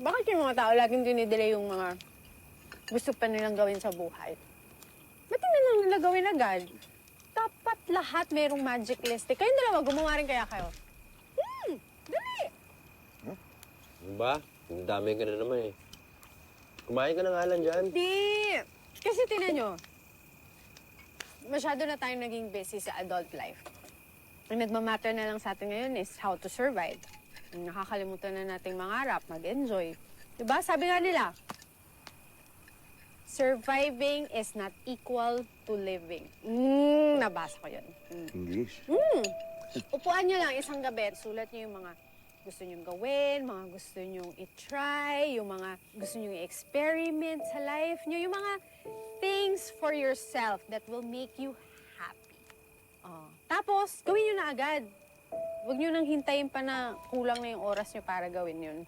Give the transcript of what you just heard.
Bakit yung mga tao laging dinidelay yung mga gusto pa nilang gawin sa buhay? Ba't hindi na nila gawin agad? Dapat lahat mayroong magic list. Kayong dalawa, gumawa rin kaya kayo? Dali! Ano ba? Ang dami ka na naman eh. Kumain ka na nga lang dyan. Hindi! Kasi tinan nyo, masyado na tayong naging busy sa adult life. Ang nagmamatter na lang sa atin ngayon is how to survive. Nakakalimutan na nating mangarap, mag-enjoy. Diba? Sabi nga nila, surviving is not equal to living. Nabasa ko yun. English? Upuan nyo lang isang gabi, sulat nyo yung mga gusto nyong gawin, mga gusto nyong i-try, yung mga gusto nyong i-experiment sa life nyo, yung mga things for yourself that will make you happy. Tapos, gawin nyo na agad. Huwag nyo nang hintayin pa na kulang na yung oras nyo para gawin yun.